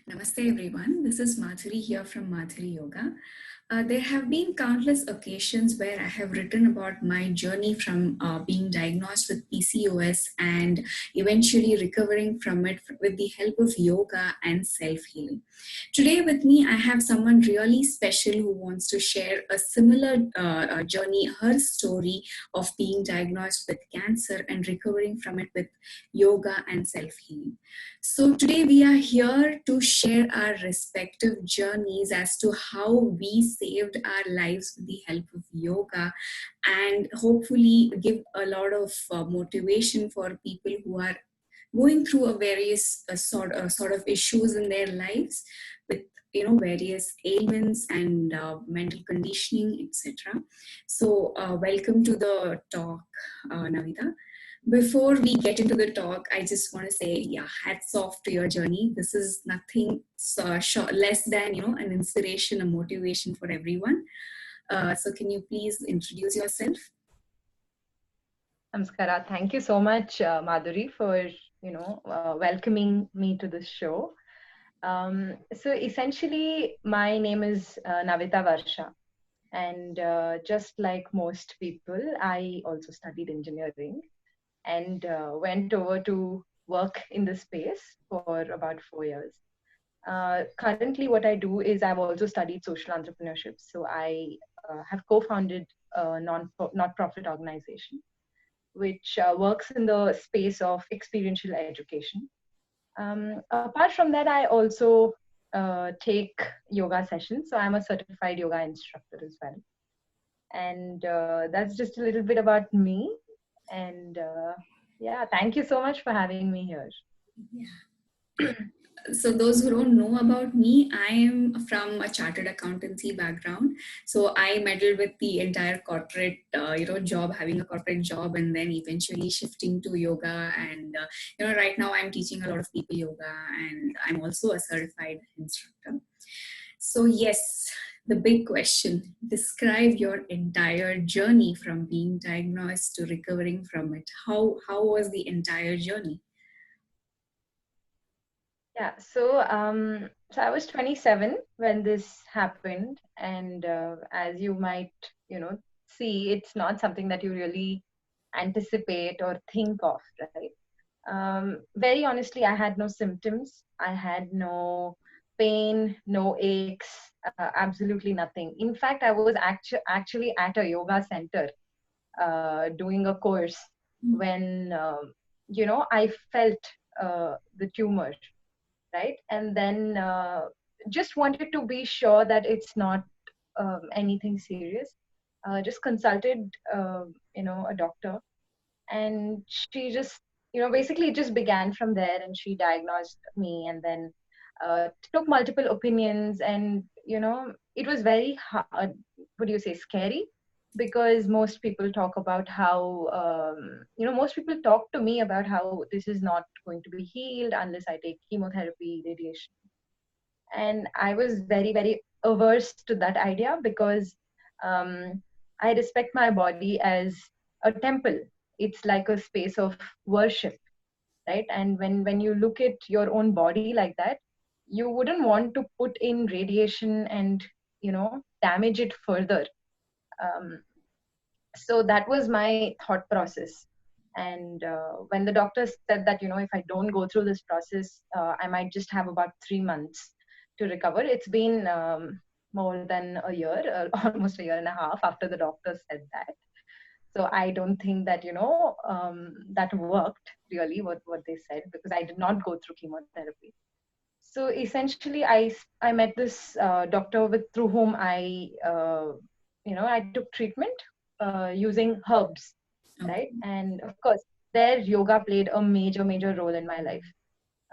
Namaste everyone, this is Madhuri here from Madhuri Yoga. There have been countless occasions where I have written about my journey from being diagnosed with PCOS and eventually recovering from it with the help of yoga and self healing. Today, with me, I have someone really special who wants to share a similar journey, her story of being diagnosed with cancer and recovering from it with yoga and self healing. So, today we are here to share our respective journeys as to how we saved our lives with the help of yoga and hopefully give a lot of motivation for people who are going through a various sort of issues in their lives with various ailments and mental conditioning, etc. So welcome to the talk, Navita. Before we get into the talk, I just want to say, yeah, hats off to your journey. This is nothing less than, an inspiration, a motivation for everyone. So can you please introduce yourself? Namaskara. Thank you so much, Madhuri, for welcoming me to this show. So essentially, my name is Navita Varsha, and just like most people, I also studied engineering and went over to work in this space for about 4 years. Currently, what I do is I've also studied social entrepreneurship. So I have co-founded a not-profit organization which works in the space of experiential education. Apart from that, I also take yoga sessions. So I'm a certified yoga instructor as well. And that's just a little bit about me. And yeah, thank you so much for having me here. Yeah. So those who don't know about me, I am from a chartered accountancy background. So I meddled with the entire corporate, job, having a corporate job, and then eventually shifting to yoga. And right now I'm teaching a lot of people yoga, and I'm also a certified instructor. So yes, the big question: describe your entire journey from being diagnosed to recovering from it. How was the entire journey? Yeah, so I was 27 when this happened, and as you might, see, it's not something that you really anticipate or think of, right? Very honestly, I had no symptoms. I had no pain, no aches, absolutely nothing. In fact, I was actually at a yoga center doing a course when, I felt the tumor, right? And then just wanted to be sure that it's not anything serious. Just consulted, a doctor, and she just, basically it just began from there, and she diagnosed me, and then took multiple opinions, and it was very hard. What do you say? Scary, because most people talk about how most people talk to me about how this is not going to be healed unless I take chemotherapy, radiation. And I was very, very averse to that idea because um, I respect my body as a temple. It's like a space of worship, right? And when you look at your own body like that, you wouldn't want to put in radiation and damage it further. um, so that was my thought process. And when the doctor said that if I don't go through this process, I might just have about 3 months to recover. It's been more than a year, almost a year and a half after the doctor said that. So I don't think that that worked really, what they said, because I did not go through chemotherapy. So essentially, I met this doctor through whom I took treatment using herbs, right? Okay. And of course, their yoga played a major role in my life.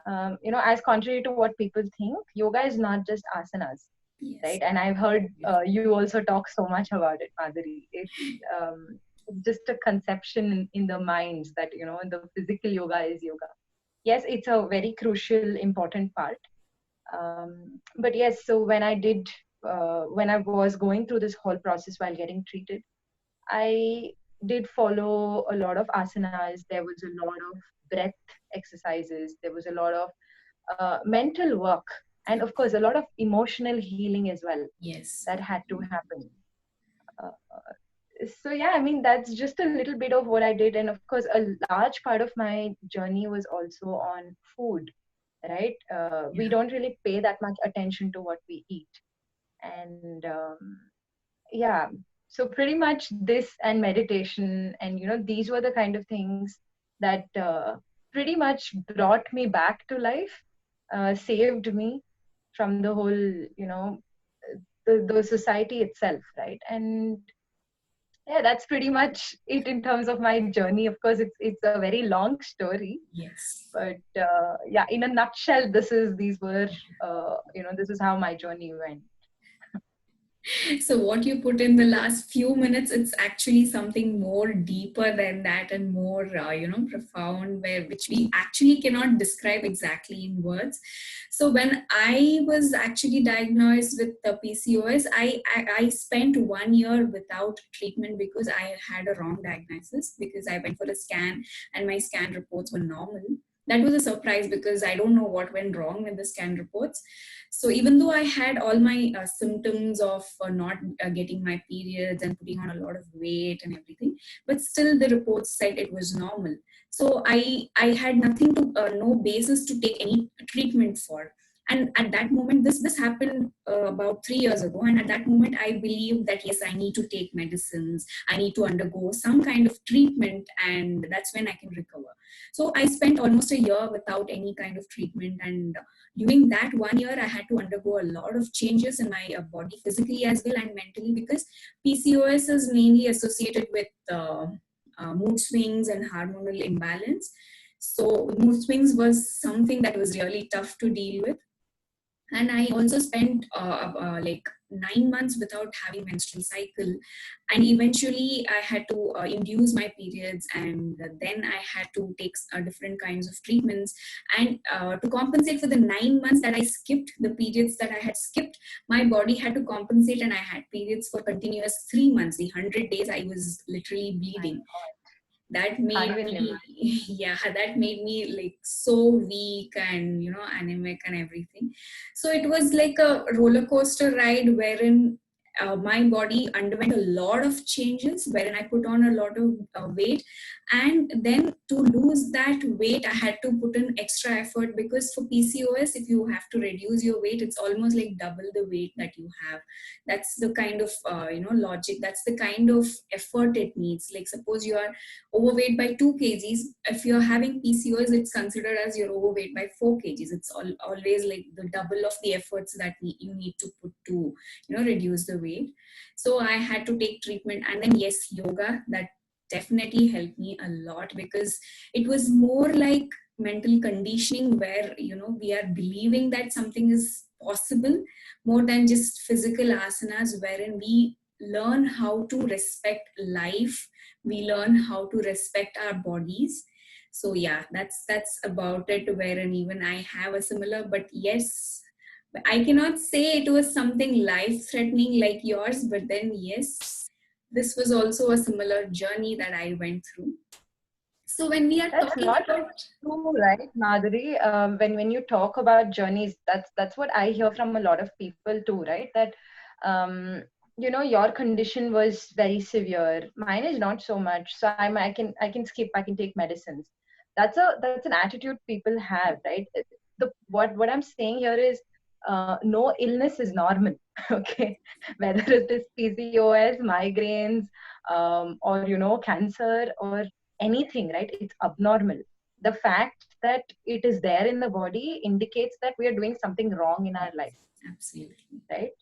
As contrary to what people think, yoga is not just asanas, Yes. right? And I've heard you also talk so much about it, Madhuri. It's just a conception in the minds that the physical yoga is yoga. Yes, it's a very crucial, important part. But yes, so when I was going through this whole process while getting treated, I did follow a lot of asanas. There was a lot of breath exercises. There was a lot of mental work And of course, a lot of emotional healing as well Yes. that had to happen. Uh, so yeah, I mean, that's just a little bit of what I did. And of course, a large part of my journey was also on food, right? We Yeah. don't really pay that much attention to what we eat. And yeah, so pretty much this and meditation, and these were the kind of things that pretty much brought me back to life, saved me from the whole, the society itself, right? And yeah, that's pretty much it in terms of my journey. Of course, it's a very long story, Yes. but yeah, in a nutshell, this is how my journey went. So what you put in the last few minutes, it's actually something more deeper than that and more, profound, which we actually cannot describe exactly in words. So when I was actually diagnosed with the PCOS, I spent 1 year without treatment because I had a wrong diagnosis, because I went for a scan and my scan reports were normal. That was a surprise because I don't know what went wrong with the scan reports. So even though I had all my symptoms of not getting my periods and putting on a lot of weight and everything, but still the reports said it was normal. So I had nothing to no basis to take any treatment for. And at that moment, this happened about 3 years ago. And at that moment, I believed that yes, I need to take medicines. I need to undergo some kind of treatment, and that's when I can recover. So I spent almost a year without any kind of treatment, and during that 1 year I had to undergo a lot of changes in my body, physically as well and mentally, because PCOS is mainly associated with mood swings and hormonal imbalance. So mood swings was something that was really tough to deal with. And I also spent like 9 months without having menstrual cycle, and eventually I had to induce my periods, and then I had to take different kinds of treatments. And to compensate for the 9 months that I skipped, the periods that I had skipped, my body had to compensate, and I had periods for continuous 3 months. The 100 days I was literally My bleeding. God, That can't made even me imagine. yeah, that made me like so weak and anemic and everything. So it was like a roller coaster ride wherein my body underwent a lot of changes, wherein I put on a lot of weight. And then to lose that weight, I had to put in extra effort, because for PCOS, if you have to reduce your weight, it's almost like double the weight that you have. That's the kind of logic, that's the kind of effort it needs. Like suppose you are overweight by 2 kgs. If you're having PCOS, it's considered as you're overweight by 4 kgs. It's always like the double of the efforts that you need to put to reduce the weight. So I had to take treatment, and then yes, yoga, that definitely helped me a lot, because it was more like mental conditioning, where we are believing that something is possible, more than just physical asanas, wherein we learn how to respect life, we learn how to respect our bodies. So yeah, that's about it, wherein even I have a similar, but yes, I cannot say it was something life threatening like yours, but then yes, this was also a similar journey that I went through. So when we are That's talking not about true, right, Madhuri? When you talk about journeys, that's what I hear from a lot of people too, right? That um, your condition was very severe. Mine is not so much, so I can skip. I can take medicines. That's an attitude people have, right? What I'm saying here is, no illness is normal. Okay, whether it is PCOS, migraines, or cancer, or anything, right? It's abnormal. The fact that it is there in the body indicates that we are doing something wrong in our life, absolutely. right?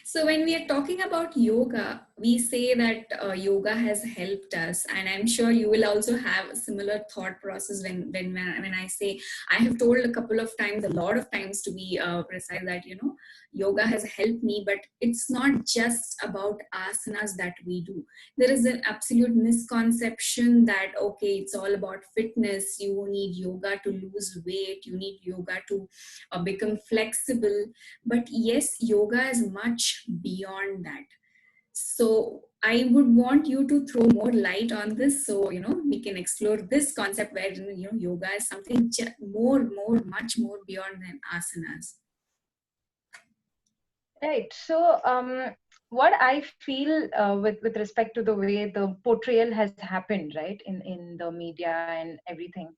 So when we are talking about yoga, we say that yoga has helped us, and I'm sure you will also have a similar thought process when I say, I have told a couple of times, a lot of times to be precise, that yoga has helped me, but it's not just about asanas that we do. There is an absolute misconception that okay, it's all about fitness. You need yoga to lose weight. You need yoga to become flexible, but yes, yoga is much beyond that. So I would want you to throw more light on this, so we can explore this concept where yoga is something much more beyond than asanas. Right. So, what I feel with respect to the way the portrayal has happened, right, in the media and everything,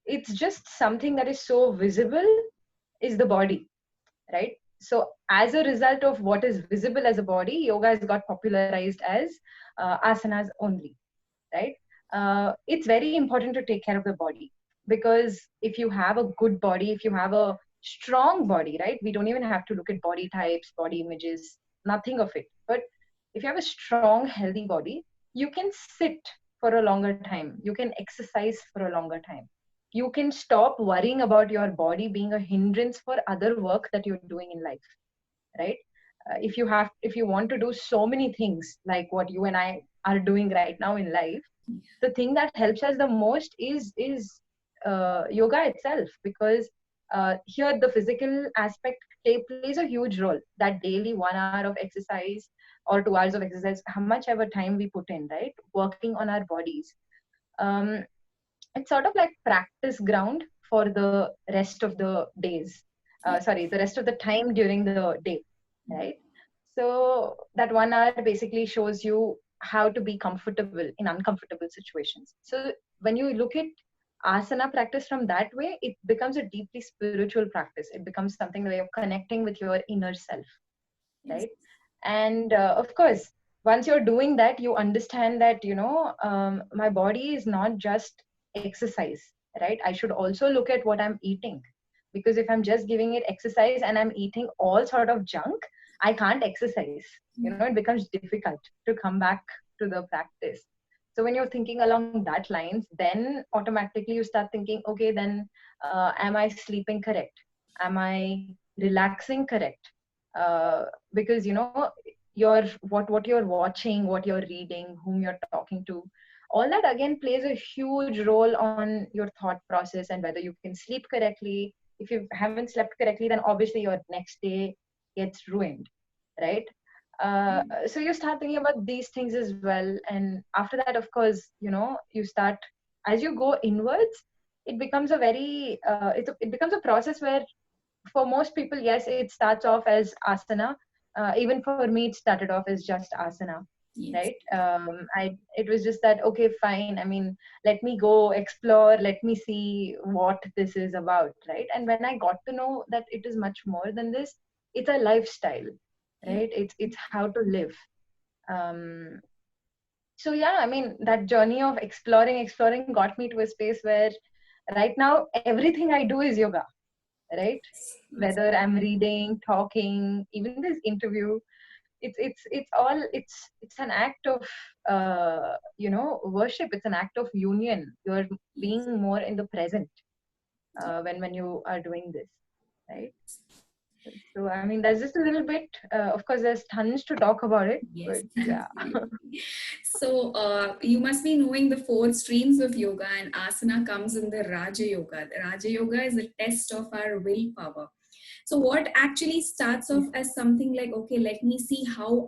it's just something that is so visible is the body, right? So, as a result of what is visible as a body, yoga has got popularized as asanas only, right? It's very important to take care of the body, because if you have a good body, if you have a strong body, right? We don't even have to look at body types, body images, nothing of it. But if you have a strong, healthy body, you can sit for a longer time. You can exercise for a longer time. You can stop worrying about your body being a hindrance for other work that you're doing in life, right? If you want to do so many things like what you and I are doing right now in life, the thing that helps us the most is yoga itself, because here the physical aspect plays a huge role. That daily 1 hour of exercise or 2 hours of exercise, how much ever time we put in, right, working on our bodies, um, it's sort of like practice ground for the rest of the days. Sorry, the rest of the time during the day, right? So that 1 hour basically shows you how to be comfortable in uncomfortable situations. So when you look at asana practice from that way, it becomes a deeply spiritual practice. It becomes something way of connecting with your inner self, Yes. right? And of course, once you're doing that, you understand that my body is not just exercise, right? I should also look at what I'm eating, because if I'm just giving it exercise and I'm eating all sort of junk, I can't exercise. It becomes difficult to come back to the practice. So when you're thinking along that lines, then automatically you start thinking, okay, then am I sleeping correct? Am I relaxing correct? Because your what you're watching, what you're reading, whom you're talking to, all that again plays a huge role on your thought process and whether you can sleep correctly. If you haven't slept correctly, then obviously your next day gets ruined, right? So you start thinking about these things as well, and after that, of course, you start, as you go inwards, it becomes a very it becomes a process where for most people, yes, it starts off as asana. Even for me, it started off as just asana, Yes. right? It was just that, okay, fine. I mean, let me go explore. Let me see what this is about, right? And when I got to know that it is much more than this, it's a lifestyle, Yeah. right? It's how to live. Um, so yeah, I mean, that journey of exploring got me to a space where right now everything I do is yoga, right? Yes. Whether I'm reading, talking, even this interview, it's all it's an act of worship. It's an act of union. You're Yes. being more in the present when you are doing this, right? So I mean, there's just a little bit. Of course, there's tons to talk about it, Yes, but yeah. absolutely. So you must be knowing the four streams of yoga, and asana comes in the Raja Yoga. The Raja Yoga is a test of our willpower. So what actually starts off as something like, okay, let me see how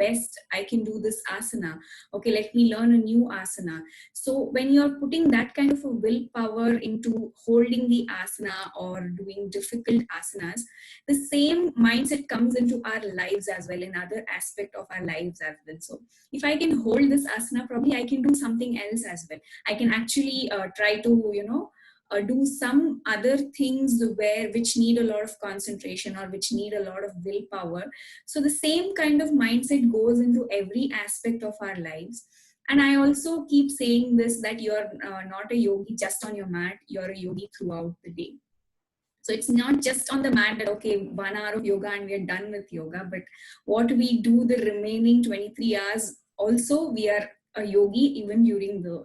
best I can do this asana. Okay, let me learn a new asana. So when you're putting that kind of a willpower into holding the asana or doing difficult asanas, the same mindset comes into our lives as well, in other aspect of our lives as well. So if I can hold this asana, probably I can do something else as well. I can actually try to do some other things which need a lot of concentration or which need a lot of willpower. So the same kind of mindset goes into every aspect of our lives. And I also keep saying this, that you're not a yogi just on your mat, you're a yogi throughout the day. So it's not just on the mat that, okay, 1 hour of yoga and we're done with yoga, but what we do the remaining 23 hours, also we are a yogi even during the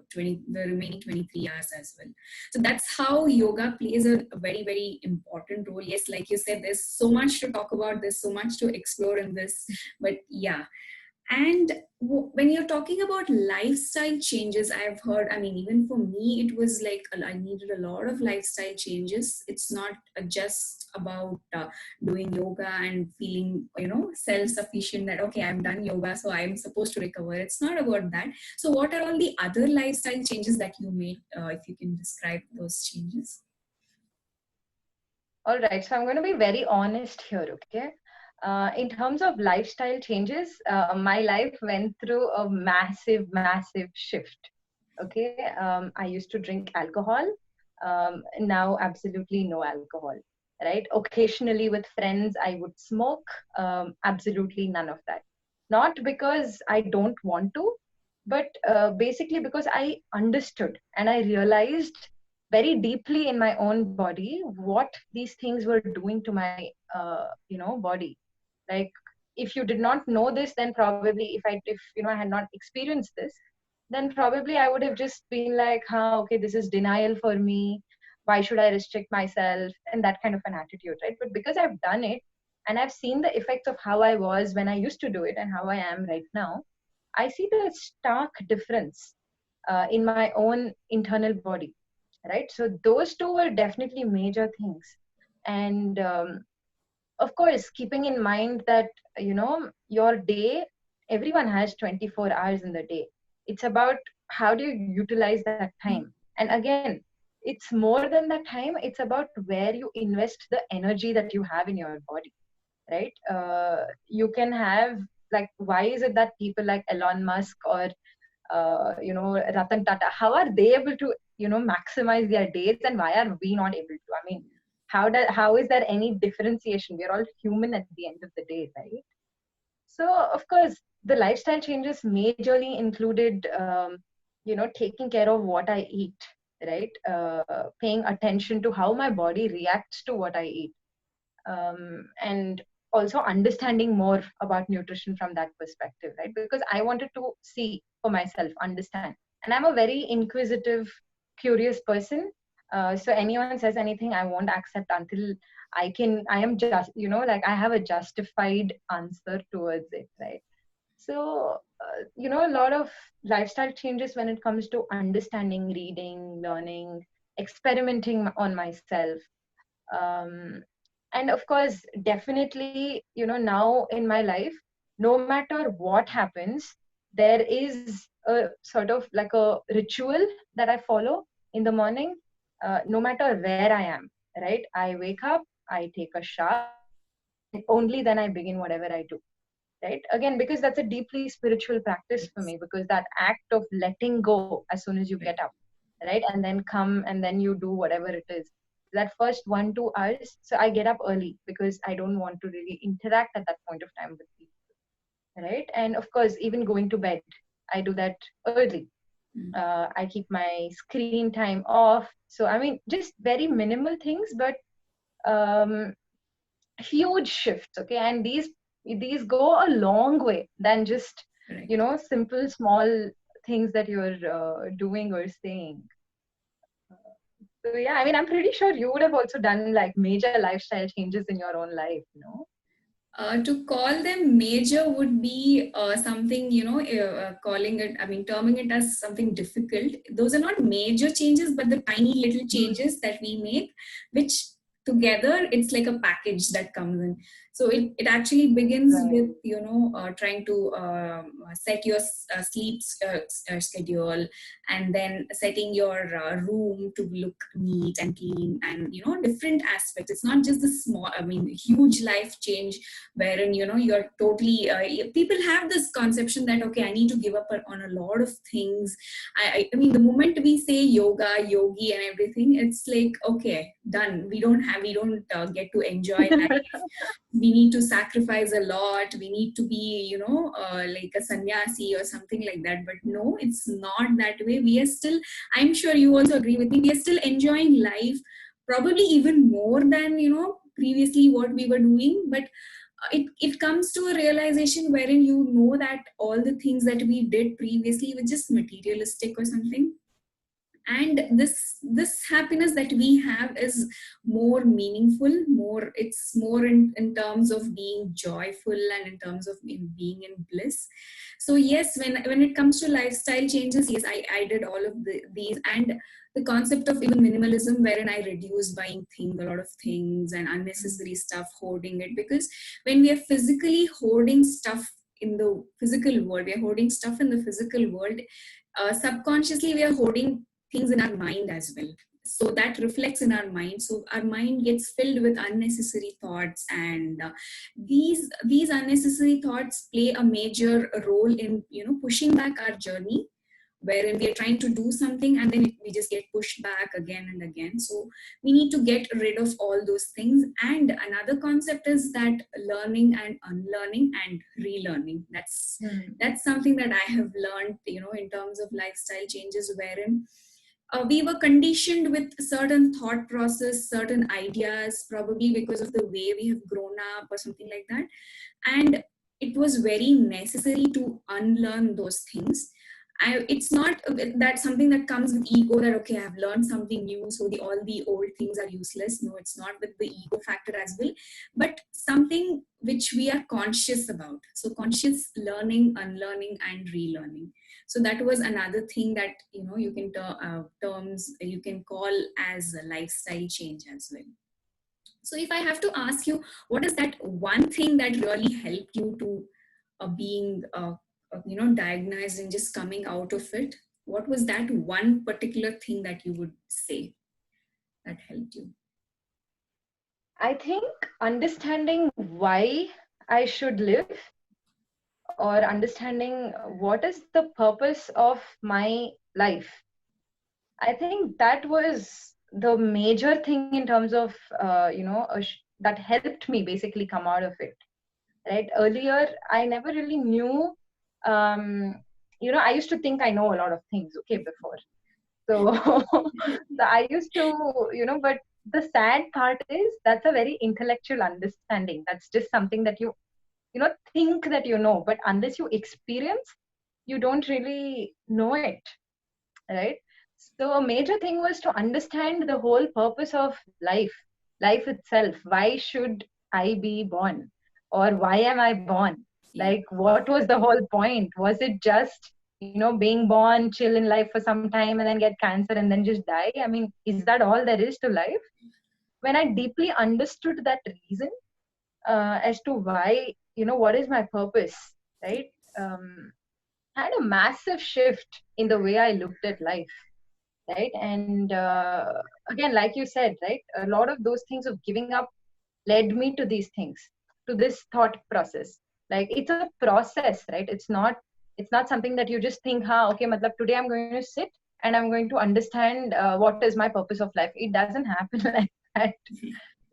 remaining 23 hours as well. So that's how yoga plays a very, very important role. Yes, like you said, there's so much to talk about, there's so much to explore in this, but yeah. And when you're talking about lifestyle changes, I've heard, I mean, even for me, it was like I needed a lot of lifestyle changes. It's not just about doing yoga and feeling, self-sufficient that, okay, I've done yoga, so I'm supposed to recover. It's not about that. So, what are all the other lifestyle changes that you made, if you can describe those changes? All right, so I'm going to be very honest here, okay? In terms of lifestyle changes, my life went through a massive, massive shift. Okay, I used to drink alcohol. Now, absolutely no alcohol. Right? Occasionally with friends, I would smoke. Absolutely none of that. Not because I don't want to, but basically because I understood and I realized very deeply in my own body what these things were doing to my body. Like, if you did not know this, then probably if I had not experienced this, then probably I would have just been like, huh, okay, this is denial for me, why should I restrict myself, and that kind of an attitude, right? But because I've done it and I've seen the effects of how I was when I used to do it and how I am right now, I see the stark difference in my own internal body, right? So those two were definitely major things. And of course, keeping in mind that, your day, everyone has 24 hours in the day. It's about how do you utilize that time. And again, it's more than that time, it's about where you invest the energy that you have in your body, right? You can have, like, why is it that people like Elon Musk or Ratan Tata, how are they able to, maximize their days, and why are we not able to? I mean, how is there any differentiation? We're all human at the end of the day, right? So, of course, the lifestyle changes majorly included, taking care of what I eat, right? Paying attention to how my body reacts to what I eat, and also understanding more about nutrition from that perspective, right? Because I wanted to see for myself, understand. And I'm a very inquisitive, curious person. So anyone says anything, I won't accept until I am just, like, I have a justified answer towards it, right? So, a lot of lifestyle changes when it comes to understanding, reading, learning, experimenting on myself. Um, and of course, definitely, now in my life, no matter what happens, there is a sort of like a ritual that I follow in the morning, no matter where I am, right? I wake up, I take a shower, and only then I begin whatever I do, right? Again, because that's a deeply spiritual practice for me, because that act of letting go as soon as you get up, right? And then come and then you do whatever it is. That first 1 2 hours, so I get up early because I don't want to really interact at that point of time with people, right? And of course, even going to bed, I do that early. I keep my screen time off. So, I mean, just very minimal things, but um, huge shifts. Okay, and these go a long way than just Right. simple small things that you're doing or saying. So yeah, I mean, I'm pretty sure you would have also done like major lifestyle changes in your own life. To call them major would be something, calling it, I mean, terming it as something difficult. Those are not major changes, but the tiny little changes that we make, which together it's like a package that comes in. So it actually begins Right. with, trying to set your sleep schedule, and then setting your room to look neat and clean, and, different aspects. It's not just the small, I mean, huge life change wherein you're totally people have this conception that, okay, I need to give up on a lot of things. I mean, the moment we say yoga, yogi and everything, it's like, okay, done. We don't get to enjoy life. We need to sacrifice a lot. We need to be, like a sannyasi or something like that. But no, it's not that way. We are still, I'm sure you also agree with me, we are still enjoying life, probably even more than, previously what we were doing. But it comes to a realization wherein you know that all the things that we did previously were just materialistic or something. and this happiness that we have is more meaningful, it's more in terms of being joyful and in terms of being in bliss. So yes, when it comes to lifestyle changes, yes, I did all of these, and the concept of even minimalism, wherein I reduced buying a lot of things and unnecessary stuff, hoarding it, because when we are physically hoarding stuff in the physical world, we are hoarding stuff in the physical world, subconsciously we are hoarding things in our mind as well. So that reflects in our mind, so our mind gets filled with unnecessary thoughts, and these unnecessary thoughts play a major role in pushing back our journey, wherein we are trying to do something and then we just get pushed back again and again. So we need to get rid of all those things. And another concept is that learning and unlearning and relearning, that's something that I have learned, in terms of lifestyle changes, wherein we were conditioned with certain thought process, certain ideas, probably because of the way we have grown up or something like that. And it was very necessary to unlearn those things. It's not that something that comes with ego, that okay, I've learned something new, so all the old things are useless. No, it's not with the ego factor as well, but something which we are conscious about. So conscious learning, unlearning, and relearning. So that was another thing that you can terms you can call as a lifestyle change as well. So if I have to ask you, what is that one thing that really helped you to being diagnosed and just coming out of it? What was that one particular thing that you would say that helped you? I think understanding why I should live, or understanding what is the purpose of my life. I think that was the major thing in terms of, that helped me basically come out of it. Right? Earlier, I never really knew, I used to think I know a lot of things, okay, before. So, so I used to, but the sad part is that's a very intellectual understanding. That's just something that you think that you know, but unless you experience, you don't really know it, right? So a major thing was to understand the whole purpose of life itself. Why should I be born, or why am I born? Yeah. Like, what was the whole point? Was it just being born, chill in life for some time, and then get cancer and then just die? I mean, is that all there is to life? When I deeply understood that reason, as to why, what is my purpose, right? I had a massive shift in the way I looked at life, right? And again, like you said, right, a lot of those things of giving up led me to these things, to this thought process. Like, it's a process, right? It's not something that you just think, ha, okay, matlab, today I'm going to sit and I'm going to understand what is my purpose of life. It doesn't happen like that.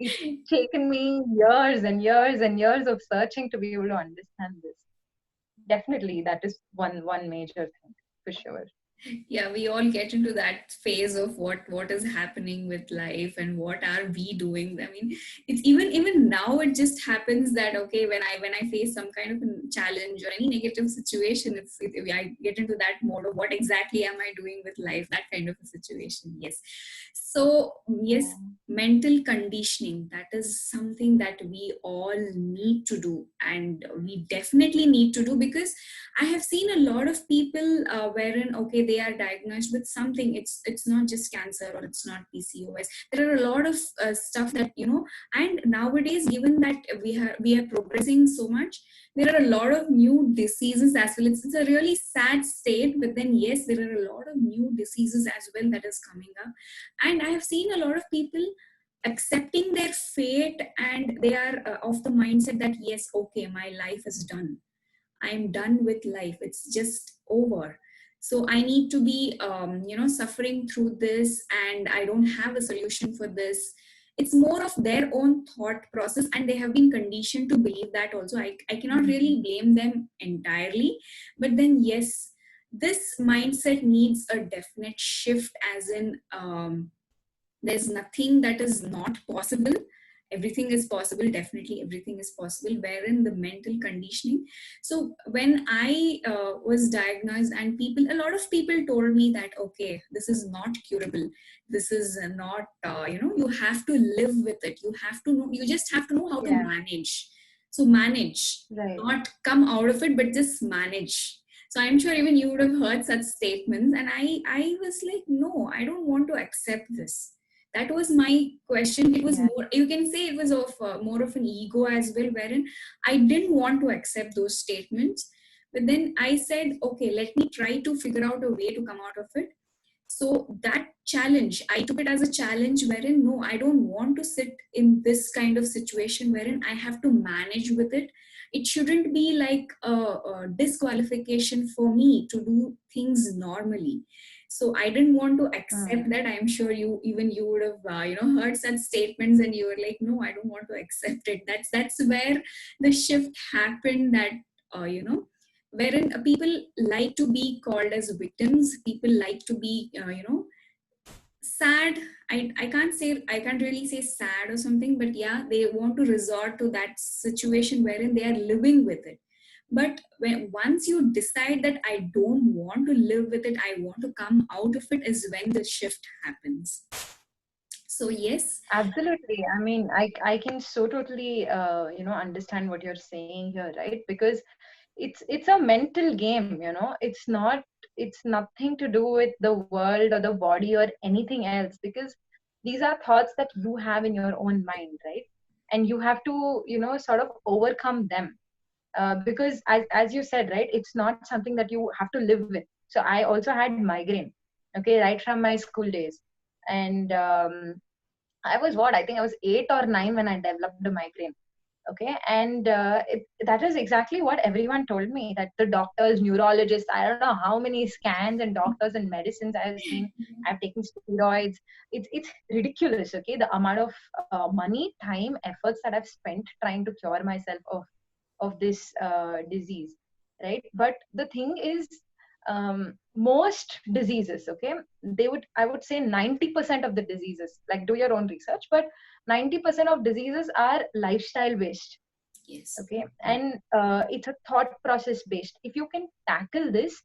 It's taken me years and years and years of searching to be able to understand this. Definitely, that is one major thing for sure. Yeah, we all get into that phase of what is happening with life and what are we doing. I mean, it's even now it just happens that okay, when I face some kind of a challenge or any negative situation, I get into that mode of what exactly am I doing with life, that kind of a situation. Yes. So yes, mental conditioning, that is something that we all need to do, and we definitely need to do, because I have seen a lot of people wherein okay, they are diagnosed with something. It's not just cancer or it's not PCOS. There are a lot of stuff that and nowadays, given that we are progressing so much, there are a lot of new diseases as well. It's a really sad state, but then yes, there are a lot of new diseases as well that is coming up, and I have seen a lot of people accepting their fate, and they are of the mindset that yes, okay, my life is done. I'm done with life. It's just over. So I need to be, suffering through this, and I don't have a solution for this. It's more of their own thought process, and they have been conditioned to believe that also. I cannot really blame them entirely. But then, yes, this mindset needs a definite shift, as in, there's nothing that is not possible. everything is possible, definitely everything is possible, wherein the mental conditioning. So when I was diagnosed, and a lot of people told me that, okay, this is not curable, this is not, you have to live with it, you have to know, you just have to know how to Yeah. manage. So manage, Right. not come out of it, but just manage. So I'm sure even you would have heard such statements, and I was like, no, I don't want to accept this. That was my question. It was Yeah. more, you can say it was of more of an ego as well, wherein I didn't want to accept those statements. But then I said, okay, let me try to figure out a way to come out of it. So that challenge, I took it as a challenge, wherein no, I don't want to sit in this kind of situation wherein I have to manage with it. It shouldn't be like a disqualification for me to do things normally. So I didn't want to accept Mm. that. I'm sure you would have heard such statements, and you were like, no, I don't want to accept it. That's where the shift happened. That wherein people like to be called as victims, people like to be sad. I can't really say sad or something, but yeah, they want to resort to that situation wherein they are living with it. But once you decide that I don't want to live with it, I want to come out of it, is when the shift happens. So yes. Absolutely. I mean, I can so totally understand what you're saying here, right? Because it's a mental game, it's nothing to do with the world or the body or anything else, because these are thoughts that you have in your own mind, right? And you have to, sort of overcome them. Because as you said, right, it's not something that you have to live with. So I also had migraine, okay, right from my school days. And I was what? I think I was 8 or 9 when I developed a migraine. Okay, and that is exactly what everyone told me. That the doctors, neurologists, I don't know how many scans and doctors and medicines I have seen. I've taken steroids. It's ridiculous. Okay, the amount of money, time, efforts that I've spent trying to cure myself of this disease, right? But the thing is, most diseases, okay, I would say 90% of the diseases, like do your own research, but 90% of diseases are lifestyle based, Yes. okay, and it's a thought process based. If you can tackle this,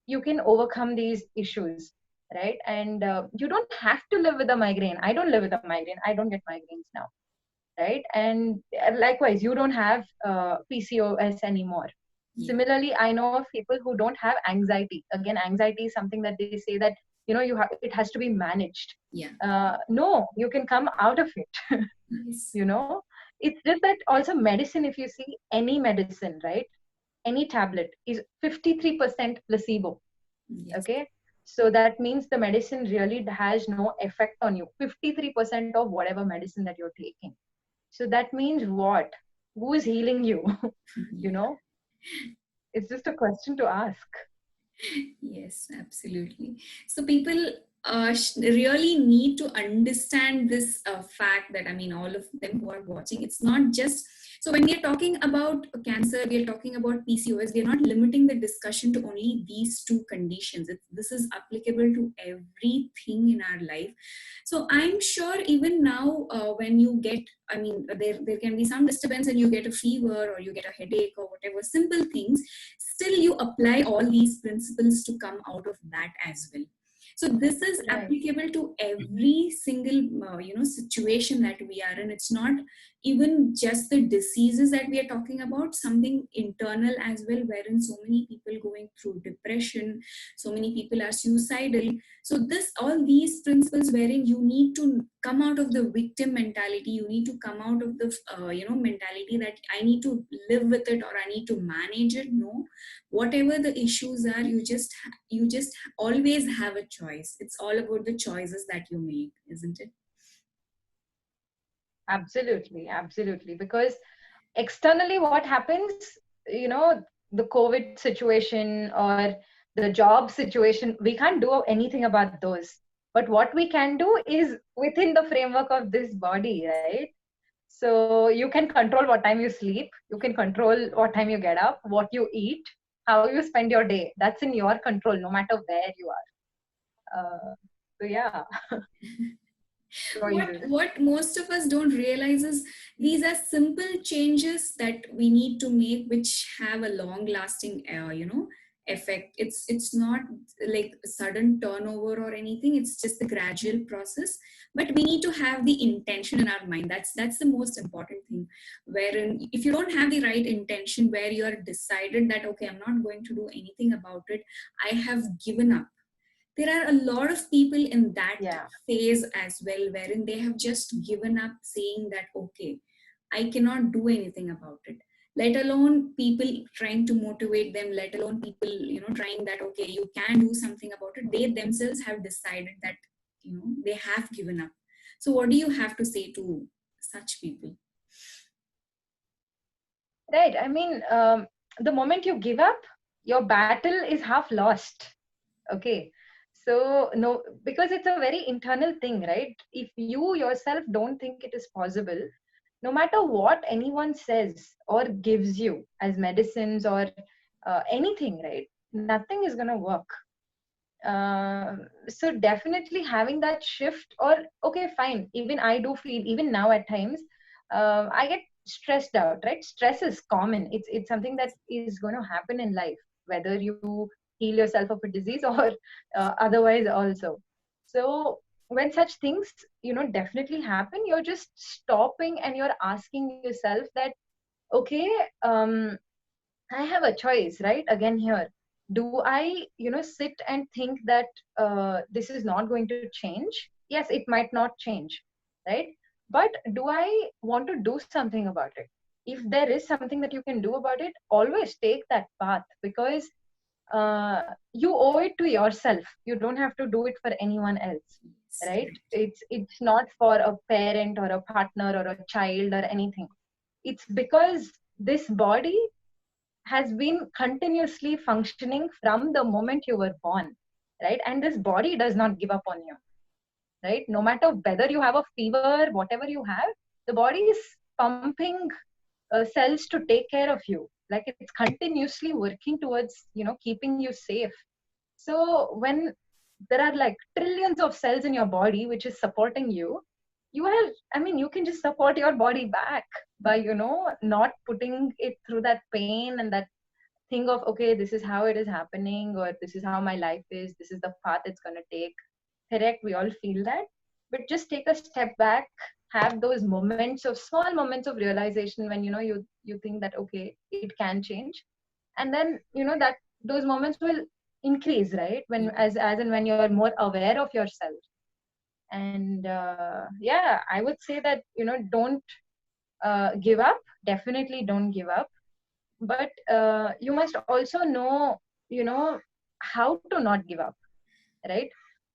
you can overcome these issues, right? And you don't have to live with a migraine. I don't live with a migraine. I don't get migraines now, right? And likewise, you don't have PCOS anymore. Yeah. Similarly, I know of people who don't have anxiety. Again, anxiety is something that they say that it has to be managed. Yeah. No, you can come out of it. Yes. you know it's just that also medicine, if you see any medicine, right, any tablet is 53% placebo. Yes. Okay, so that means the medicine really has no effect on you, 53% of whatever medicine that you're taking. So that means what? Who is healing you? you Yeah. know it's just a question to ask. Yes, absolutely. So people really need to understand this fact that, I mean, all of them who are watching, it's not just, so when we are talking about cancer, we are talking about PCOS, we are not limiting the discussion to only these two conditions. This is applicable to everything in our life. So I'm sure even now, when you get, I mean, there can be some disturbance and you get a fever or you get a headache or whatever, simple things, still you apply all these principles to come out of that as well. So this is Right. applicable to every single situation that we are in. It's not even just the diseases that we are talking about, something internal as well, wherein so many people going through depression, so many people are suicidal. So this, all these principles wherein you need to come out of the victim mentality, you need to come out of the mentality that I need to live with it or I need to manage it. No, whatever the issues are, you just always have a choice. It's all about the choices that you make, isn't it? Absolutely, absolutely. Because externally, what happens, you know, the COVID situation or the job situation, we can't do anything about those. But what we can do is within the framework of this body, right? So you can control what time you sleep, you can control what time you get up, what you eat, how you spend your day. That's in your control, no matter where you are. So, yeah. Sure you do. What most of us don't realize is these are simple changes that we need to make, which have a long lasting effect. It's not like a sudden turnover or anything, it's just the gradual process, but we need to have the intention in our mind. That's the most important thing. Wherein if you don't have the right intention, where you are decided that okay, I'm not going to do anything about it, I have given up. There are a lot of people in that Yeah. phase as well, wherein they have just given up, saying that okay, I cannot do anything about it, let alone people trying to motivate them, let alone people trying that okay, you can do something about it. They themselves have decided that they have given up. So what do you have to say to such people? Right. I mean, the moment you give up, your battle is half lost. Okay. So, no, because it's a very internal thing, right? If you yourself don't think it is possible, no matter what anyone says or gives you as medicines or anything, right? Nothing is going to work. So definitely having that shift, or okay, fine, even I do feel, even now at times, I get stressed out, right? Stress is common. It's something that is going to happen in life, whether you heal yourself of a disease or otherwise also. So when such things definitely happen, you're just stopping and you're asking yourself that okay, um I have a choice, right? Again, here, do I, sit and think that this is not going to change? Yes, it might not change, right? But do I want to do something about it? If there is something that you can do about it, always take that path, because uh, you owe it to yourself. You don't have to do it for anyone else, Yes, right? correct. It's not for a parent or a partner or a child or anything. It's because this body has been continuously functioning from the moment you were born, right? And this body does not give up on you, right? No matter whether you have a fever, whatever you have, the body is pumping cells to take care of you. Like it's continuously working towards, keeping you safe. So when there are like trillions of cells in your body which is supporting you, I mean, you can just support your body back by, not putting it through that pain and that think of okay, this is how it is happening, or this is how my life is, this is the path it's going to take. Correct, we all feel that, but just take a step back, have those moments of small moments of realization when you think that okay, it can change. And then that those moments will increase, right? When as and when you're more aware of yourself. And yeah, I would say that don't give up. Definitely don't give up, but you must also know, you know how to not give up, right?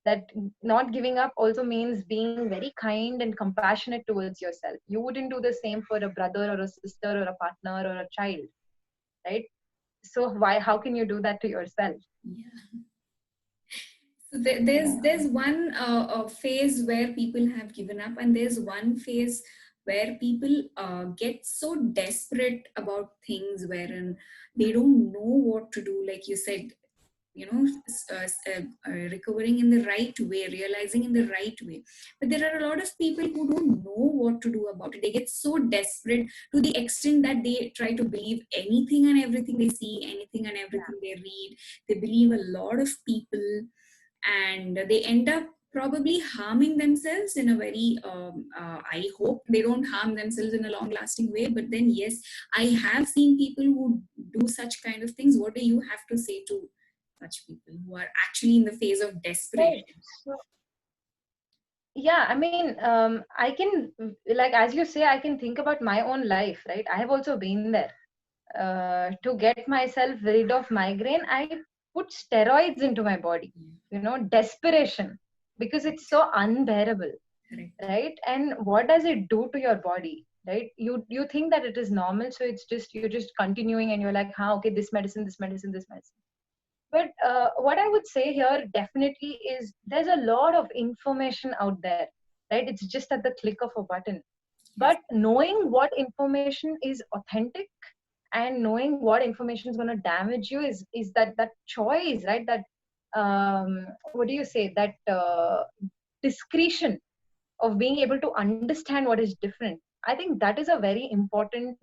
That not giving up also means being very kind and compassionate towards yourself. You wouldn't do the same for a brother or a sister or a partner or a child, right? So how can you do that to yourself? Yeah. So there's Yeah. one phase where people have given up, and there's one phase where people get so desperate about things, wherein they don't know what to do. Like you said, recovering in the right way, realizing in the right way. But there are a lot of people who don't know what to do about it. They get so desperate to the extent that they try to believe anything and everything they see, anything and everything they read. They believe a lot of people, and they end up probably harming themselves in a very I hope they don't harm themselves in a long lasting way, but then yes, I have seen people who do such kind of things. What do you have to say to such people who are actually in the phase of Right. desperation? So yeah, I mean, I can, like as you say, I can think about my own life, right? I have also been there. To get myself rid of migraine, I put steroids into my body, Yeah, desperation, because it's correct, so unbearable, correct. right? And what does it do to your body, right? You think that it is normal, so it's just you're just continuing, and you're like, huh, okay, this medicine, this medicine, this medicine. But what I would say here definitely is there's a lot of information out there, right? It's just at the click of a button. Yes, But knowing what information is authentic and knowing what information is going to damage you is that choice, right? That what do you say? That discretion of being able to understand what is different. I think that is a very important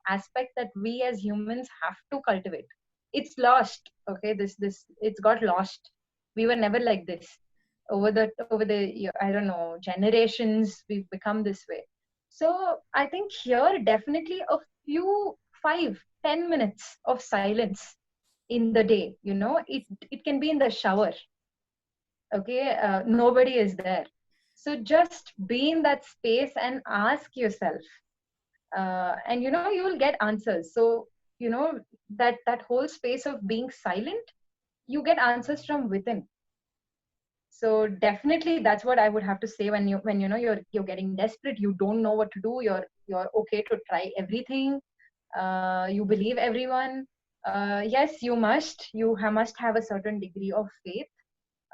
aspect that we as humans have to cultivate. It's lost, okay? This it's got lost. We were never like this. Over the I don't know, generations, we've become this way. So I think here definitely a few 5-10 minutes of silence in the day. It can be in the shower, okay? Nobody is there, so just be in that space and ask yourself, and you will get answers. So that whole space of being silent, you get answers from within. So definitely that's what I would have to say. When you're getting desperate, you don't know what to do, you're okay to try everything. You believe everyone. Yes, you must have a certain degree of faith,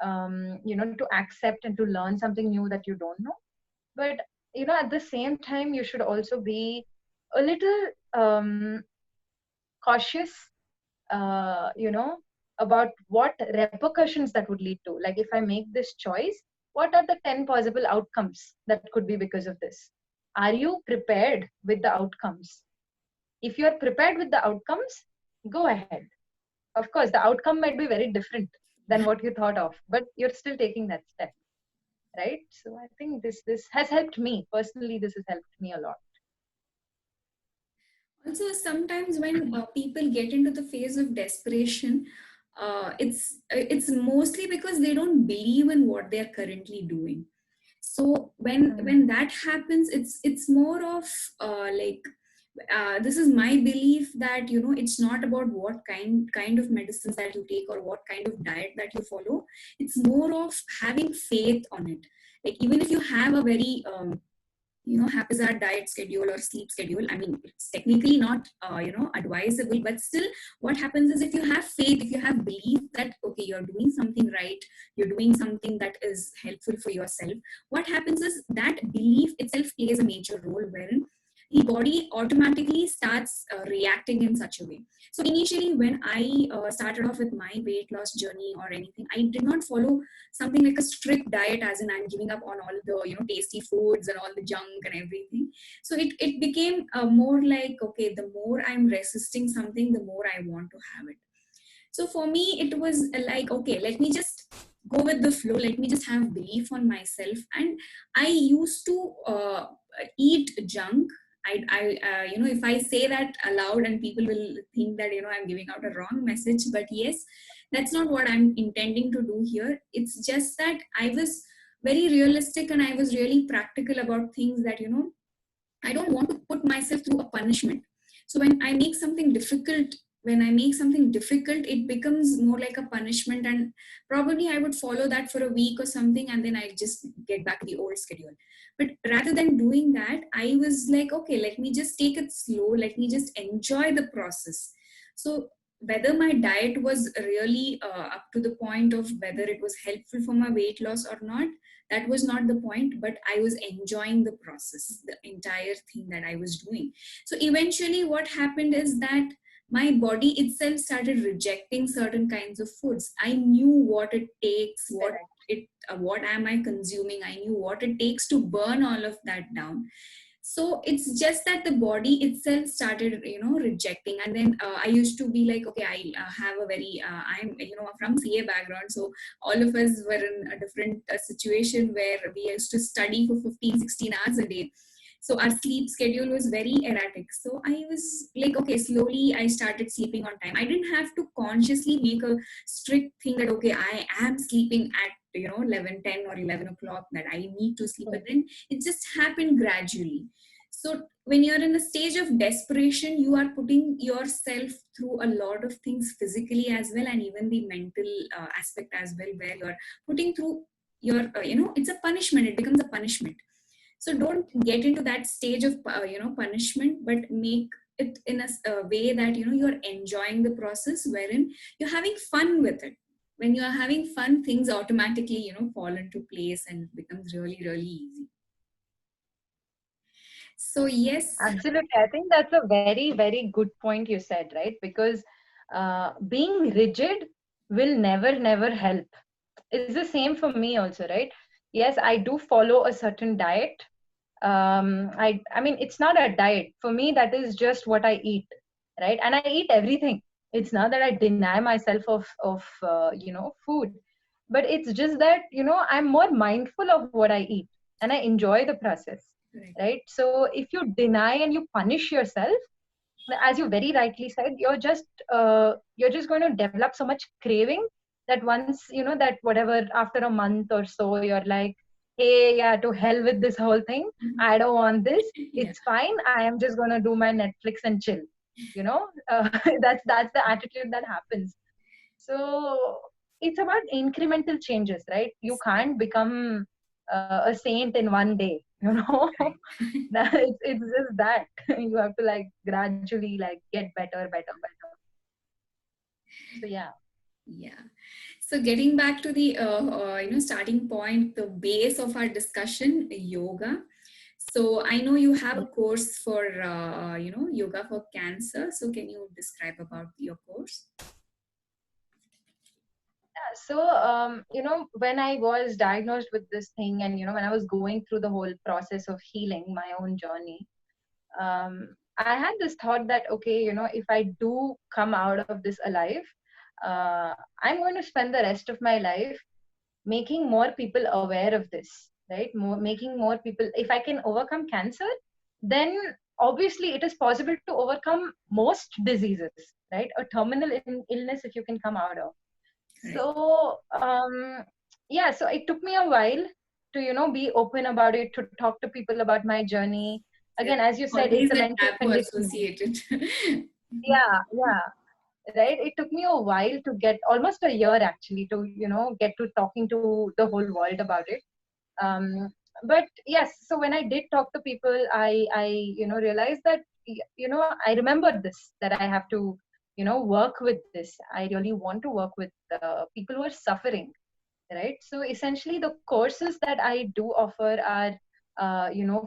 to accept and to learn something new that you don't know. But at the same time, you should also be a little cautious, about what repercussions that would lead to. Like, if I make this choice, what are the 10 possible outcomes that could be because of this? Are you prepared with the outcomes? If you are prepared with the outcomes, go ahead. Of course, the outcome might be very different than what you thought of, but you're still taking that step, right? So I think this has helped me personally. This has helped me a lot. Also, sometimes when people get into the phase of desperation, it's mostly because they don't believe in what they're currently doing. So when that happens, it's more of like, this is my belief that it's not about what kind of medicines that you take or what kind of diet that you follow. It's more of having faith on it. Like, even if you have a very haphazard diet schedule or sleep schedule, I mean, it's technically not advisable, but still, what happens is, if you have faith, if you have belief that okay, you're doing something right, you're doing something that is helpful for yourself, what happens is that belief itself plays a major role, wherein the body automatically starts reacting in such a way. So initially, when I started off with my weight loss journey or anything, I did not follow something like a strict diet, as in I'm giving up on all the tasty foods and all the junk and everything. So it became more like, okay, the more I'm resisting something, the more I want to have it. So for me, it was like, okay, let me just go with the flow, let me just have belief on myself. And I used to eat junk. If I say that aloud, and people will think that I'm giving out a wrong message, but yes, that's not what I'm intending to do here. It's just that I was very realistic and I was really practical about things, that I don't want to put myself through a punishment. So when I make something difficult, it becomes more like a punishment, and probably I would follow that for a week or something, and then I just get back to the old schedule. But rather than doing that, I was like, okay, let me just take it slow, let me just enjoy the process. So whether my diet was really up to the point of whether it was helpful for my weight loss or not, that was not the point, but I was enjoying the process, the entire thing that I was doing. So eventually what happened is that my body itself started rejecting certain kinds of foods. I knew what it takes, what am I consuming, I knew what it takes to burn all of that down. So it's just that the body itself started rejecting. And then I used to be like, okay, I have a very I'm from CA background, so all of us were in a different situation where we used to study for 15-16 hours a day. So our sleep schedule was very erratic. So I was like, okay, slowly I started sleeping on time. I didn't have to consciously make a strict thing that, okay, I am sleeping at 11, 10 or 11 o'clock, that I need to sleep. But then it just happened gradually. So when you're in a stage of desperation, you are putting yourself through a lot of things physically as well, and even the mental aspect as well, where you're putting through your it's a punishment, it becomes a punishment. So don't get into that stage of punishment, but make it in a way that you're enjoying the process, wherein you're having fun with it. When you're having fun, things automatically fall into place, and it becomes really, really easy. So yes, Absolutely. I think that's a very, very good point you said, right? Because being rigid will never, never help. It's the same for me also, right? yes, I do follow a certain diet. I mean, it's not a diet for me. That is just what I eat, right? And I eat everything. It's not that I deny myself of food, but it's just that I'm more mindful of what I eat, and I enjoy the process, Correct. right? So if you deny and you punish yourself, as you very rightly said, you're just going to develop so much craving that once that whatever, after a month or so, you're like, hey, yeah, to hell with this whole thing. I don't want this. Yeah. It's fine. I am just going to do my Netflix and chill. you know that's the attitude that happens. So it's about incremental changes, right? You can't become a saint in one day, Right. it's just that you have to like gradually like get better. So yeah. Yeah. So getting back to the starting point, the base of our discussion, yoga. So I know you have a course for yoga for cancer. So can you describe about your course? So when I was diagnosed with this thing, and when I was going through the whole process of healing my own journey, I had this thought that, okay, if I do come out of this alive, I'm going to spend the rest of my life making more people aware of this, right? Making more people, if I can overcome cancer, then obviously it is possible to overcome most diseases, right? A terminal illness, if you can come out of. Correct. So yeah, so it took me a while to be open about it, to talk to people about my journey. There's Again, as you said, always it's a a mental taboo condition. associated. Yeah, right. It took me a while to get, almost a year actually, to get to talking to the whole world about it. um, but yes, so when I did talk to people, I realized that I remembered this, that I have to work with this. I really want to work with people who are suffering, right? So essentially the courses that I do offer are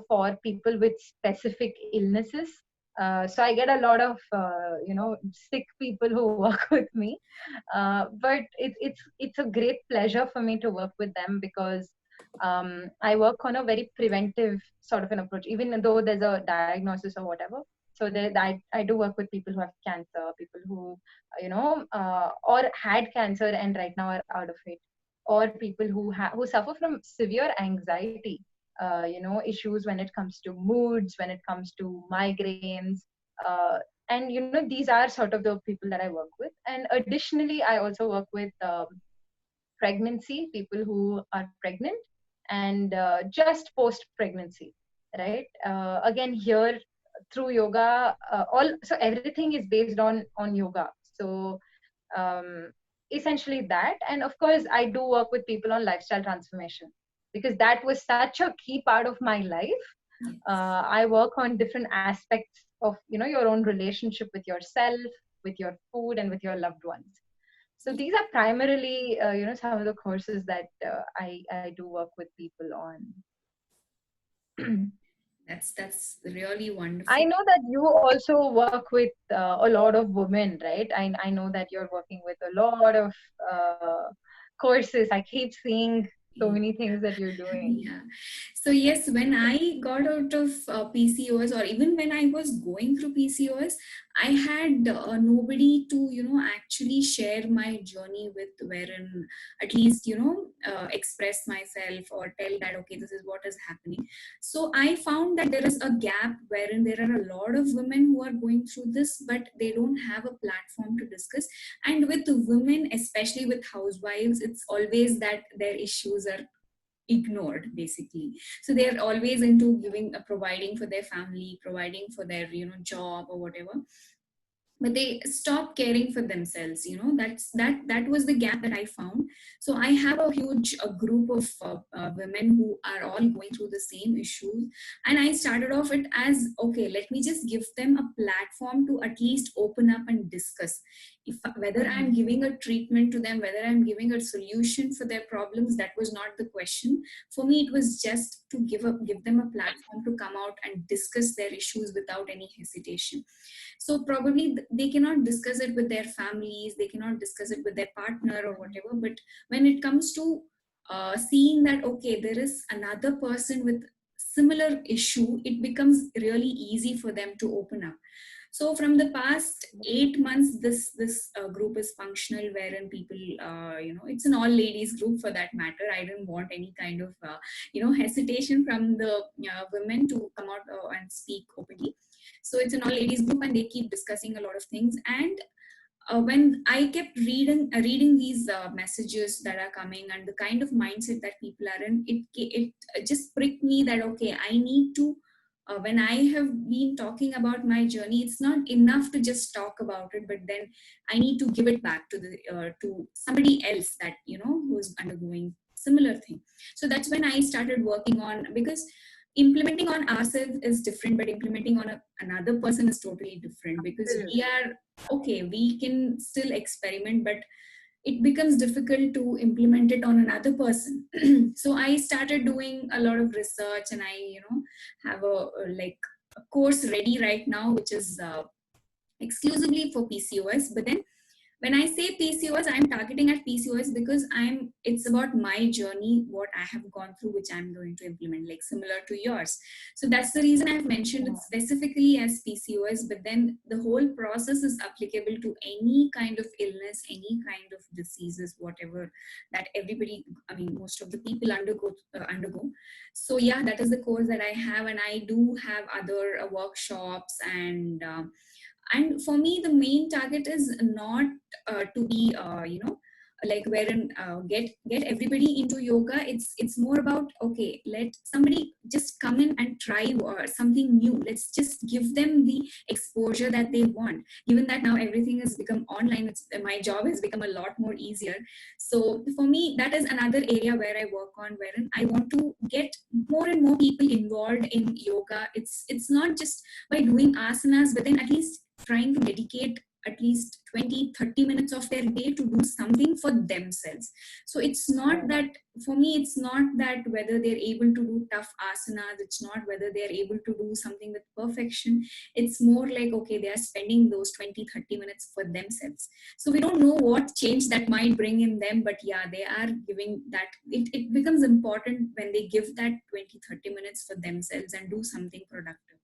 for people with specific illnesses. So I get a lot of sick people who work with me, but it's a great pleasure for me to work with them, because I work on a very preventive sort of an approach, even though there's a diagnosis or whatever. So I do work with people who have cancer, people who or had cancer and right now are out of it, or people who suffer from severe anxiety, issues when it comes to moods, when it comes to migraines, uh, and these are sort of the people that I work with. And additionally, I also work with pregnancy, people who are pregnant, and just post pregnancy, right? Again, here through yoga, all so everything is based on yoga. So um, essentially that. And of course, I do work with people on lifestyle transformation, because that was such a key part of my life. Yes. I work on different aspects of your own relationship with yourself, with your food, and with your loved ones. So these are primarily some of the courses that I do work with people on. That's really I wonderful. know that you also work with a lot of women, right? I know that you're working with a lot of uh, courses. I keep seeing so many things that you're doing. Yeah. So yes, when I got out of PCOS, or even when I was going through PCOS, I had nobody to actually share my journey with, wherein at least express myself or tell that okay, this is what is happening. So I found that there is a gap wherein there are a lot of women who are going through this, but they don't have a platform to discuss. And with women, especially with housewives, it's always that their issues are ignored basically. So they're always into giving providing for their family, providing for their job or whatever, but they stop caring for themselves. That was the gap that I found. So I have a huge group of women who are all going through the same issues, and I started off it as okay, let me just give them a platform to at least open up and discuss. If whether I'm Mm-hmm. giving a treatment to them, whether I'm giving a solution for their problems, that was not the question. For me, it was just to give them a platform to come out and discuss their issues without any hesitation. So probably they cannot discuss it with their families, they cannot discuss it with their partner or whatever, but when it comes to seeing that, okay, there is another person with similar issue, it becomes really easy for them to open up. So from the past 8 months, this group is functional, wherein people, it's an all ladies group for that matter. I didn't want any kind of hesitation from the women to come out and speak openly. So it's an all ladies group, and they keep discussing a lot of things. And when I kept reading these messages that are coming and the kind of mindset that people are in, it just pricked me that, okay, I need to. When I have been talking about my journey, it's not enough to just talk about it, but then I need to give it back to the to somebody else that who's undergoing similar thing. So that's when I started working on, because implementing on ourselves is different, but implementing on another person is totally different, because we Absolutely. are okay, we can still experiment, but it becomes difficult to implement it on another person. So I started doing a lot of research, and I have like a course ready right now, which is exclusively for PCOS. But then when I say PCOS, I'm targeting at PCOS because it's about my journey, what I have gone through, which I'm going to implement, like similar to yours. So that's the reason I've mentioned it Yeah. specifically as PCOS, but then the whole process is applicable to any kind of illness, any kind of diseases, whatever that everybody, I mean, most of the people undergo. So yeah, that is the course that I have, and I do have other workshops and for me the main target is not to be like wherein get everybody into yoga. It's more about, okay, let somebody just come in and try something new. Let's just give them the exposure that they want, given that now everything has become online. My job has become a lot more easier. So for me, that is another area where I work on, wherein I want to get more and more people involved in yoga. It's not just by doing asanas, but then at least trying to dedicate at least 20-30 minutes of their day to do something for themselves. So it's not Right. that, for me, it's not that whether they're able to do tough asanas, it's not whether they're able to do something with perfection. It's more like, okay, they are spending those 20-30 minutes for themselves. So we don't know what change that might bring in them, but yeah, they are giving that. It becomes important when they give that 20-30 minutes for themselves and do something productive.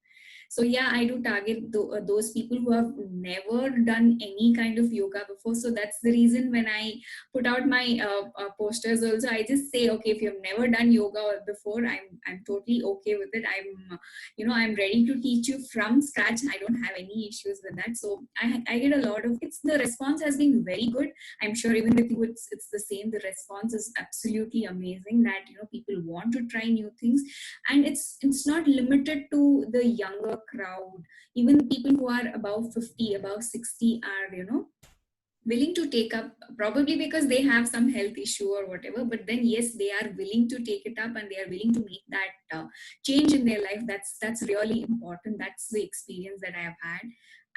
So yeah, I do target those people who have never done any kind of yoga before. So that's the reason when I put out my posters also, I just say, okay, if you've never done yoga before, I'm totally okay with it. I'm ready to teach you from scratch. I don't have any issues with that. So I get a lot of, it's the response has been very good. I'm sure even with you it's the same. The response is absolutely amazing, that people want to try new things. And it's not limited to the younger crowd. Even people who are above 50, above 60 are willing to take up, probably because they have some health issue or whatever, but then yes, they are willing to take it up, and they are willing to make that change in their life. That's really important. That's the experience that I have had.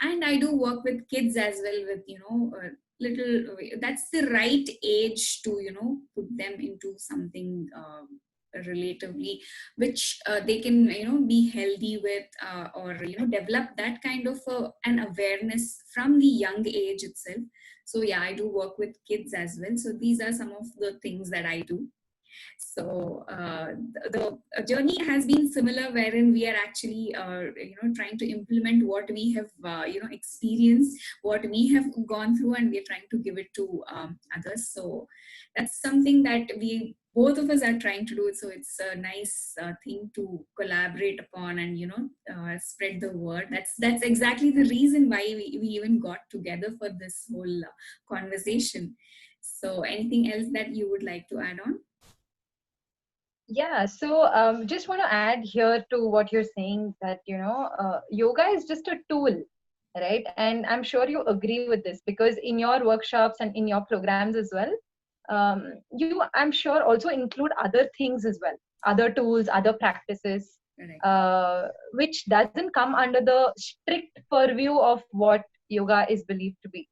And I do work with kids as well, with little, that's the right age to put them into something relatively, which they can be healthy with, or develop that kind of an awareness from the young age itself. So yeah, I do work with kids as well. So these are some of the things that I do. So the journey has been similar, wherein we are actually trying to implement what we have experienced, what we have gone through, and we are trying to give it to others. So that's something that we both of us are trying to do. So it's a nice thing to collaborate upon, and spread the word. That's exactly the reason why we even got together for this whole conversation. So anything else that you would like to add on? Yeah, so just want to add here to what you're saying, that yoga is just a tool, right? And I'm sure you agree with this, because in your workshops and in your programs as well, you, I'm sure, also include other things as well, other tools, other practices, Correct. which doesn't come under the strict purview of what yoga is believed to be.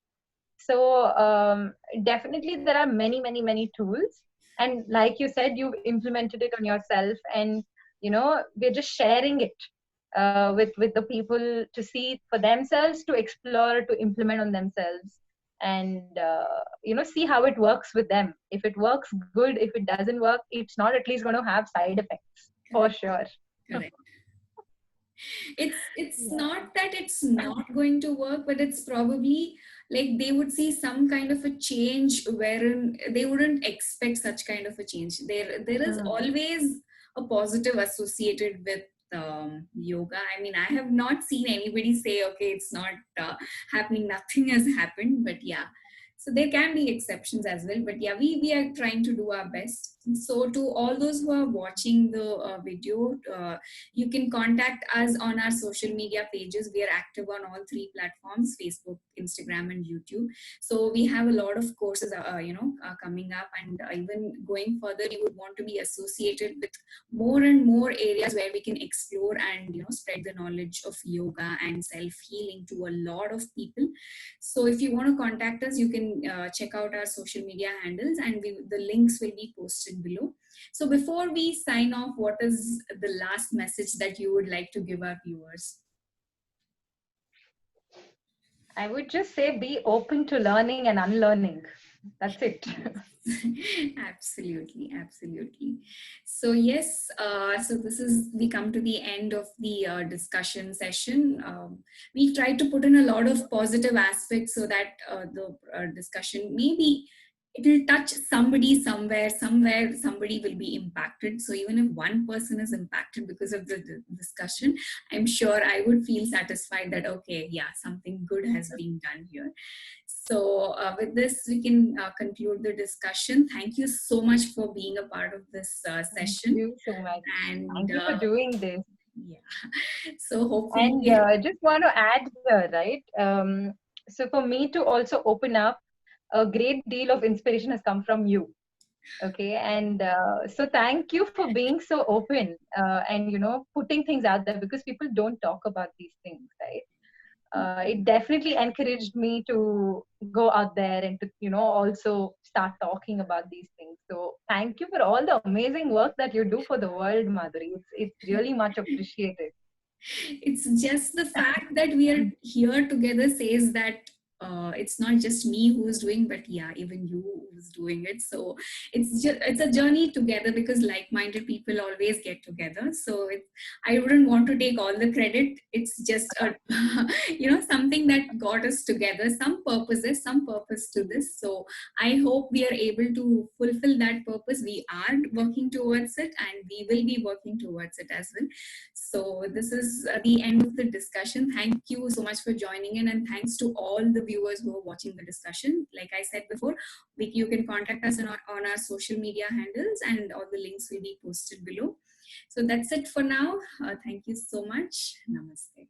So definitely there are many, many, many tools. And like you said, you've implemented it on yourself, and we're just sharing it with the people to see for themselves, to explore, to implement on themselves. and see how it works with them. If it works, good. If it doesn't work, it's not at least going to have side effects for Correct. sure. Correct. It's Yeah. not that it's not going to work, but it's probably like they would see some kind of a change wherein they wouldn't expect such kind of a change. There is Hmm. always a positive associated with yoga. I mean, I have not seen anybody say, okay, it's not happening, nothing has happened, but yeah. So there can be exceptions as well, but yeah, we are trying to do our best. So to all those who are watching the video, you can contact us on our social media pages. We are active on all three platforms: Facebook, Instagram, and YouTube. So we have a lot of courses, coming up, and even going further, we would want to be associated with more and more areas where we can explore and spread the knowledge of yoga and self healing to a lot of people. So if you want to contact us, you can check out our social media handles, and the links will be posted below. So before we sign off, what is the last message that you would like to give our viewers? I would just say be open to learning and unlearning. That's it. Absolutely, absolutely. So yes, so this is we come to the end of the discussion session. We try to put in a lot of positive aspects so that the discussion maybe it will touch somebody somewhere somebody will be impacted. So even if one person is impacted because of the discussion, I'm sure I would feel satisfied that okay, yeah, something good has been done here. So with this, we can conclude the discussion. Thank you so much for being a part of this Thank session. you so much. And Thank you for doing this. yeah, so hopefully, And just want to add here, right? So for me to also open up, a great deal of inspiration has come from you. Okay, and so thank you for being so open and putting things out there, because people don't talk about these things, right? It definitely encouraged me to go out there and to also start talking about these things. So thank you for all the amazing work that you do for the world, Madhuri. It's really much appreciated. it's just the fact that we are here together says that it's not just me who's doing, but yeah, even you who's doing it. So it's a journey together, because like-minded people always get together. So I wouldn't want to take all the credit. It's just a something that got us together. Some purpose to this. So I hope we are able to fulfill that purpose. We are working towards it, and we will be working towards it as well. So this is the end of the discussion. Thank you so much for joining in, and thanks to all the viewers who are watching the discussion. Like I said before, you can contact us on our social media handles, and all the links will be posted below. So that's it for now. Thank you so much. Namaste.